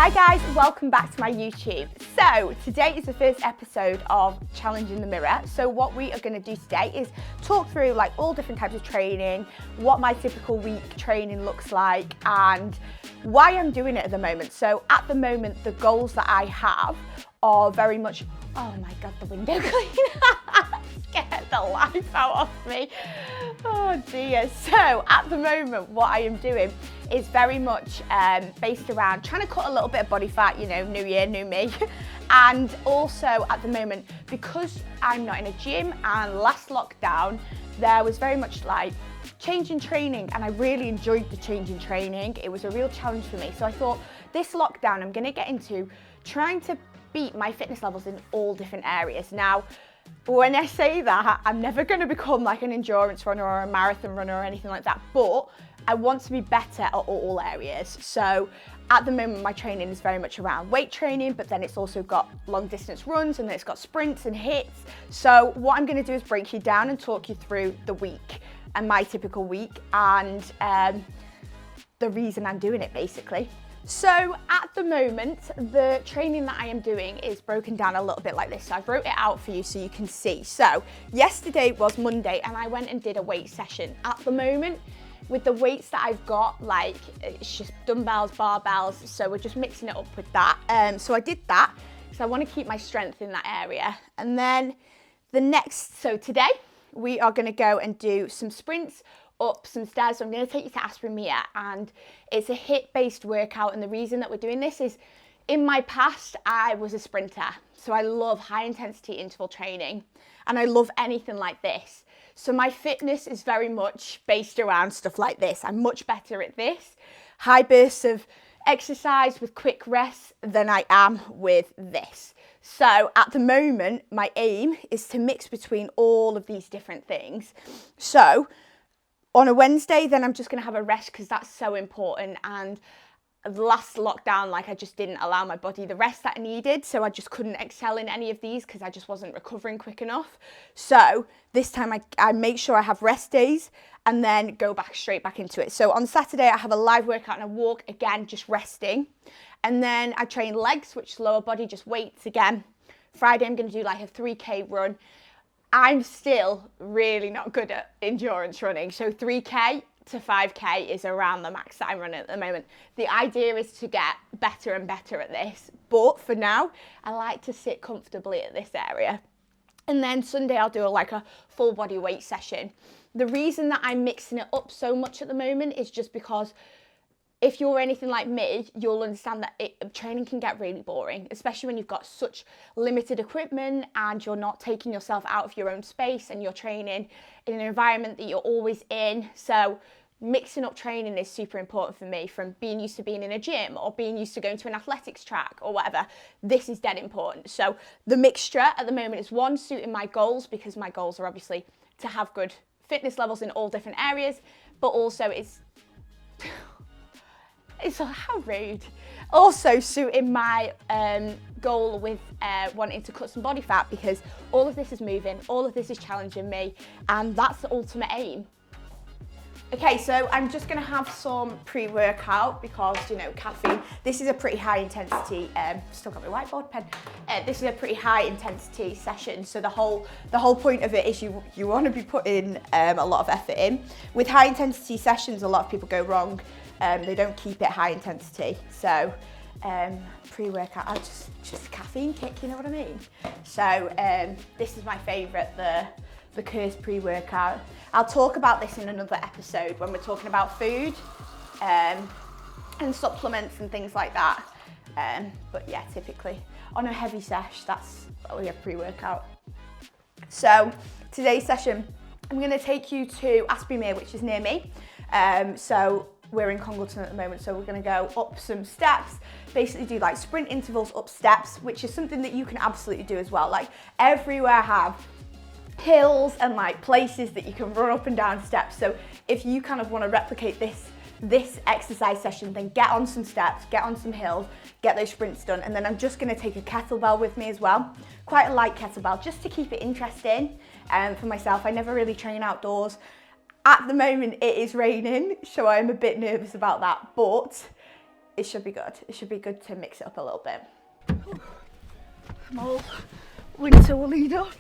Hi guys, welcome back to my YouTube. So today is the first episode of Challenge in the Mirror. So what we are going to do today is talk through like all different types of training, what my typical week training looks like and why I'm doing it at the moment. So at the moment, the goals that I have are very much, oh my God, the window cleaner scared the life out of me. Oh dear. So at the moment, what I am doing is very much based around trying to cut a little bit of body fat, you know, new year, new me. And also at the moment, because I'm not in a gym and last lockdown, there was very much like change in training and I really enjoyed the change in training. It was a real challenge for me. So I thought this lockdown, I'm gonna get into trying to beat my fitness levels in all different areas. Now, when I say that, I'm never gonna become like an endurance runner or a marathon runner or anything like that, but I want to be better at all areas. So at the moment, my training is very much around weight training, but then it's also got long distance runs and then it's got sprints and hits. So what I'm gonna do is break you down and talk you through the week and my typical week and the reason I'm doing it basically. So at the moment, the training that I am doing is broken down a little bit like this. So I've wrote it out for you so you can see. So yesterday was Monday and I went and did a weight session. At the moment, with the weights that I've got, like it's just dumbbells, barbells. So we're just mixing it up with that. So I did that because I want to keep my strength in that area. And then so today we are going to go and do some sprints up some stairs. So I'm going to take you to Asprimere and it's a HIIT-based workout. And the reason that we're doing this is in my past, I was a sprinter. So I love high intensity interval training and I love anything like this. So my fitness is very much based around stuff like this. I'm much better at this, high bursts of exercise with quick rests than I am with this. So at the moment, my aim is to mix between all of these different things. So on a Wednesday, then I'm just going to have a rest because that's so important. And the last lockdown, like I just didn't allow my body the rest that I needed. So I just couldn't excel in any of these because I just wasn't recovering quick enough. So this time I make sure I have rest days and then go straight back into it. So on Saturday, I have a live workout and a walk, again, just resting. And then I train legs, which is lower body, just weights again. Friday, I'm going to do like a 3K run. I'm still really not good at endurance running. So 3K to 5K is around the max that I'm running at the moment. The idea is to get better and better at this. But for now, I like to sit comfortably at this area. And then Sunday, I'll do like a full body weight session. The reason that I'm mixing it up so much at the moment is just because if you're anything like me, you'll understand that training can get really boring, especially when you've got such limited equipment and you're not taking yourself out of your own space and you're training in an environment that you're always in. So mixing up training is super important for me, from being used to being in a gym or being used to going to an athletics track or whatever. This is dead important. So the mixture at the moment is one, suiting my goals, because my goals are obviously to have good fitness levels in all different areas, but also it's how rude. Also suiting my goal with wanting to cut some body fat, because all of this is moving, all of this is challenging me, and that's the ultimate aim. Okay, so I'm just gonna have some pre-workout because, you know, caffeine. This is a pretty high intensity, still got my whiteboard pen. This is a pretty high intensity session. So the whole point of it is you wanna be putting a lot of effort in. With high intensity sessions, a lot of people go wrong. They don't keep it high intensity. So pre-workout, I'll just caffeine kick, you know what I mean? So this is my favorite, the Curse pre-workout. I'll talk about this in another episode when we're talking about food and supplements and things like that. But yeah, typically on a heavy sesh, that's what we have pre-workout. So today's session, I'm gonna take you to Asprimere, which is near me. So we're in Congleton at the moment, so we're gonna go up some steps, basically do like sprint intervals up steps, which is something that you can absolutely do as well. Like everywhere have hills and like places that you can run up and down steps. So if you kind of want to replicate this exercise session, then get on some steps, get on some hills, get those sprints done. And then I'm just going to take a kettlebell with me as well, quite a light kettlebell, just to keep it interesting for myself. I never really train outdoors. At the moment it is raining, so I'm a bit nervous about that, but it should be good. It should be good to mix it up a little bit. I'm all winter woollied up.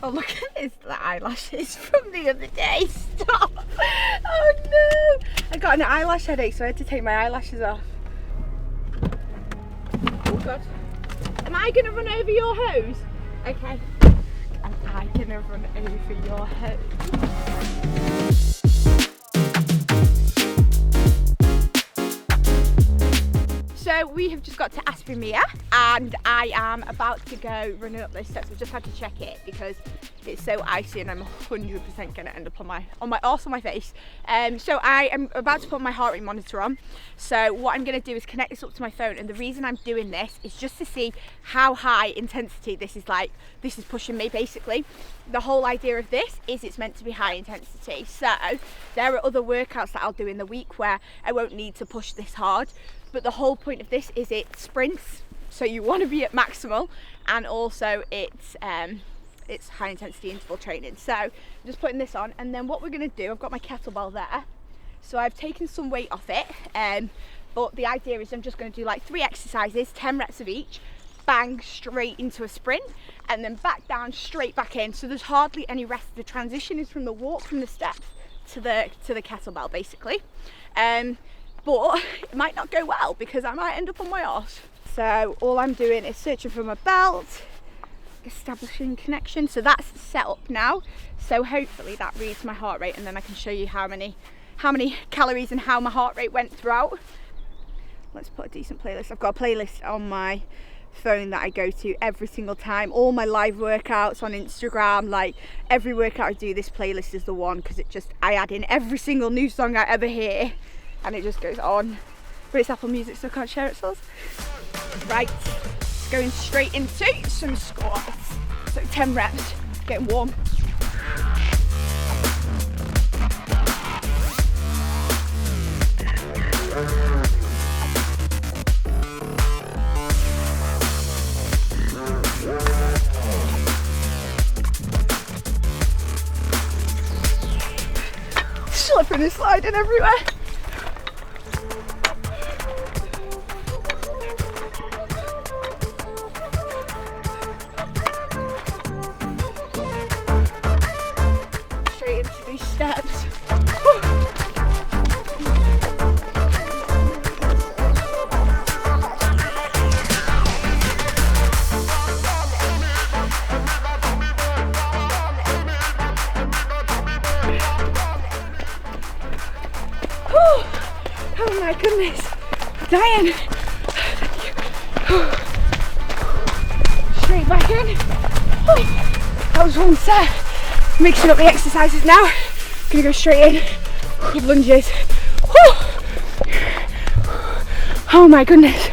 Oh, look at this, the eyelashes from the other day. Stop. Oh no. I got an eyelash headache, so I had to take my eyelashes off. Oh God. Am I gonna run over your hose? Okay. Am I gonna run over your hose? So we have just got to Aspimere and I am about to go running up those steps. I've just had to check it because it's so icy and I'm 100% going to end up on my arse on my face. So I am about to put my heart rate monitor on. So what I'm going to do is connect this up to my phone, and the reason I'm doing this is just to see how high intensity this is. Like, this is pushing me basically. The whole idea of this is it's meant to be high intensity. So there are other workouts that I'll do in the week where I won't need to push this hard. But the whole point of this is it sprints, so you want to be at maximal, and also it's high intensity interval training. So I'm just putting this on, and then what we're going to do, I've got my kettlebell there, so I've taken some weight off it, but the idea is I'm just going to do like 3 exercises, 10 reps of each, bang straight into a sprint, and then back down, straight back in. So there's hardly any rest. The transition is from the walk from the steps to the kettlebell basically. But it might not go well because I might end up on my arse. So all I'm doing is searching for my belt, establishing connection. So that's set up now. So hopefully that reads my heart rate, and then I can show you how many calories and how my heart rate went throughout. Let's put a decent playlist. I've got a playlist on my phone that I go to every single time. All my live workouts on Instagram, like every workout I do, this playlist is the one, because I add in every single new song I ever hear. And it just goes on, but it's Apple Music, so I can't share it. So right, going straight into some squats. So 10 reps, getting warm. Slipping and sliding everywhere. Steps. Oh my goodness, I'm dying. Straight back in. That was one set. Mixing up the exercises now. Gonna go straight in with lunges. Oh my goodness.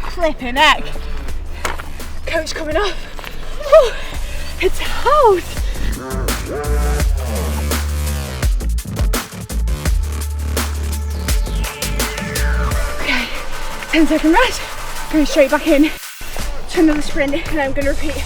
Flipping heck. Coat's coming off. It's hot. Okay, 10-second rest. Going straight back in to another sprint, and I'm going to repeat.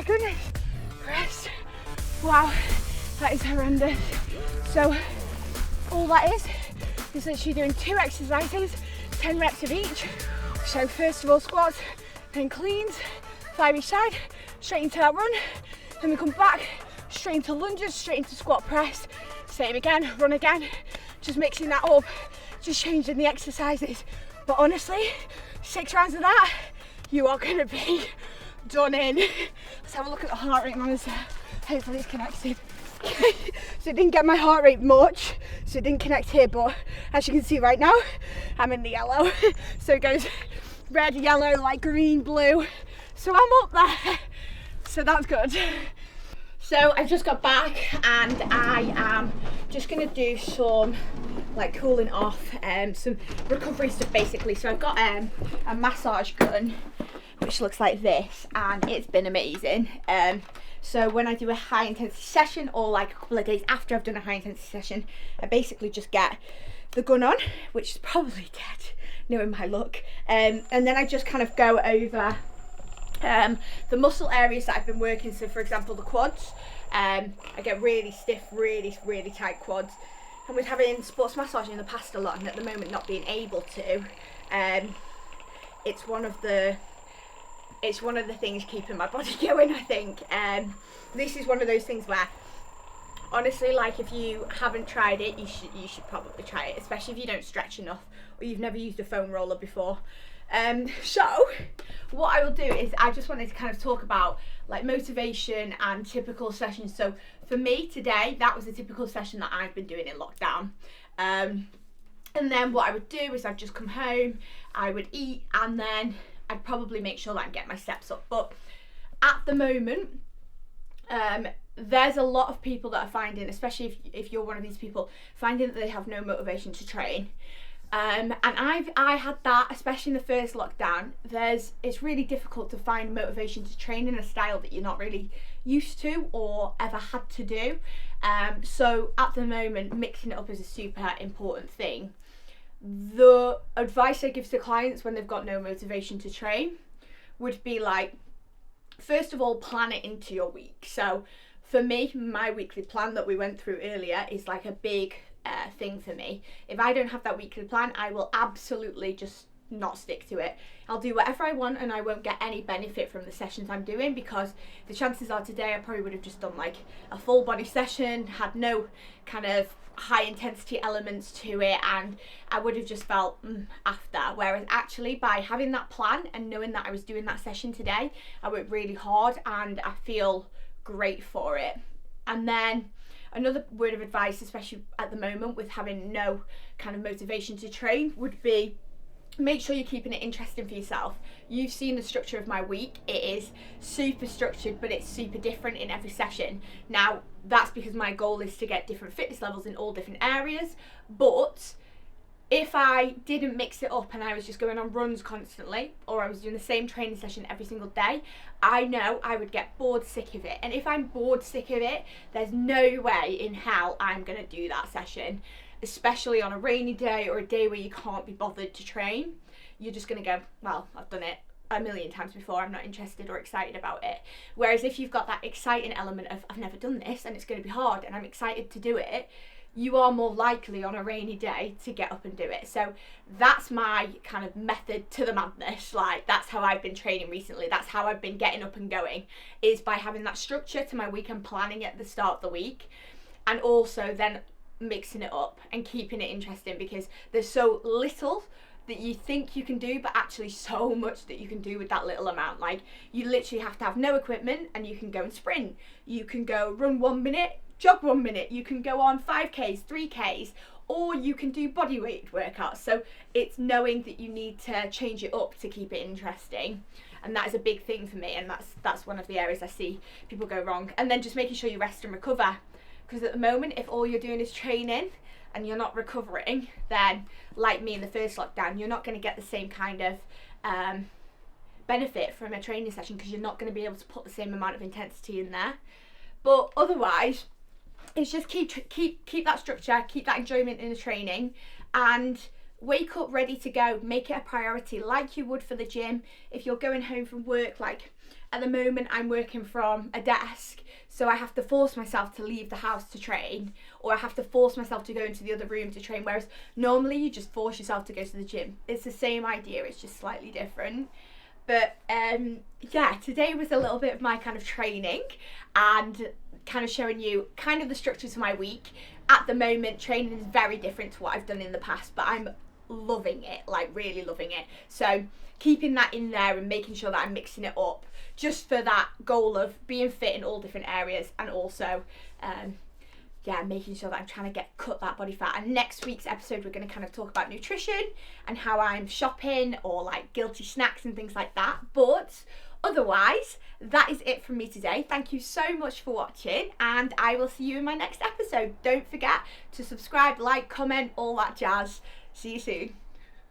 Goodness, rest. Wow, that is horrendous. So all that is literally doing 2 exercises, 10 reps of each. So first of all squats, then cleans, 5 each side, straight into that run. Then we come back, straight into lunges, straight into squat press. Same again, run again. Just mixing that up, just changing the exercises. But honestly, 6 rounds of that, you are gonna be done in. Let's have a look at the heart rate monitor. Hopefully it's connected. So it didn't get my heart rate much, so it didn't connect here, but as you can see right now, I'm in the yellow. So it goes red, yellow, like green, blue. So I'm up there. so that's good. So I just got back and I am just gonna do some like cooling off, some recovery stuff basically. So I've got a massage gun which looks like this, and it's been amazing. So when I do a high intensity session, or like a couple of days after I've done a high intensity session, I basically just get the gun on, which is probably dead knowing my look, and then I just kind of go over the muscle areas that I've been working. So for example, the quads, I get really stiff, really tight quads, and with having sports massage in the past a lot and at the moment not being able to, it's one of the things keeping my body going, I think. This is one of those things where honestly, like, if you haven't tried it, you should probably try it, especially if you don't stretch enough or you've never used a foam roller before. So what I will do is I just wanted to kind of talk about like motivation and typical sessions. So for me today, that was a typical session that I've been doing in lockdown. And then what I would do is I'd just come home, I would eat, and then I'd probably make sure that I'm getting my steps up. But at the moment, there's a lot of people that are finding, especially if you're one of these people, finding that they have no motivation to train. And I had that, especially in the first lockdown. It's really difficult to find motivation to train in a style that you're not really used to or ever had to do. So at the moment, mixing it up is a super important thing. The advice I give to clients when they've got no motivation to train would be like, first of all, plan it into your week. So for me, my weekly plan that we went through earlier is like a big thing for me. If I don't have that weekly plan, I will absolutely just not stick to it. I'll do whatever I want and I won't get any benefit from the sessions I'm doing, because the chances are today I probably would have just done like a full body session, had no kind of high intensity elements to it, and I would have just felt after. Whereas actually, by having that plan and knowing that I was doing that session today, I worked really hard and I feel great for it. And then another word of advice, especially at the moment with having no kind of motivation to train, would be make sure you're keeping it interesting for yourself. You've seen the structure of my week. It is super structured, but it's super different in every session. Now, that's because my goal is to get different fitness levels in all different areas. But if I didn't mix it up and I was just going on runs constantly, or I was doing the same training session every single day, I know I would get bored sick of it. And if I'm bored sick of it, there's no way in hell I'm going to do that session. Especially on a rainy day or a day where you can't be bothered to train. You're just going to go, well, I've done it a million times before, I'm not interested or excited about it. Whereas if you've got that exciting element of, I've never done this and it's going to be hard and I'm excited to do it, you are more likely on a rainy day to get up and do it. So that's my kind of method to the madness. Like, that's how I've been training recently. That's how I've been getting up and going, is by having that structure to my week and planning at the start of the week, and also then mixing it up and keeping it interesting, because there's so little that you think you can do, but actually so much that you can do with that little amount. Like, you literally have to have no equipment and you can go and sprint. You can go run 1 minute, jog 1 minute. You can go on 5Ks, 3Ks, or you can do body weight workouts. So it's knowing that you need to change it up to keep it interesting. And that is a big thing for me, and that's one of the areas I see people go wrong. And then just making sure you rest and recover. Because at the moment, if all you're doing is training and you're not recovering, then like me in the first lockdown, you're not going to get the same kind of benefit from a training session, because you're not going to be able to put the same amount of intensity in there. But otherwise, it's just keep that structure, keep that enjoyment in the training, and wake up ready to go. Make it a priority like you would for the gym. If you're going home from work, like at the moment I'm working from a desk, so I have to force myself to leave the house to train, or I have to force myself to go into the other room to train, whereas normally you just force yourself to go to the gym. It's the same idea, it's just slightly different. But yeah, today was a little bit of my kind of training and kind of showing you kind of the structure to my week. At the moment, training is very different to what I've done in the past, but I'm loving it, like really loving it. So keeping that in there and making sure that I'm mixing it up, just for that goal of being fit in all different areas, and also yeah, making sure that I'm trying to cut that body fat. And next week's episode, we're going to kind of talk about nutrition and how I'm shopping, or like guilty snacks and things like that. But Otherwise, that is it from me today. Thank you so much for watching, and I will see you in my next episode. Don't forget to subscribe, like, comment, all that jazz. See you soon.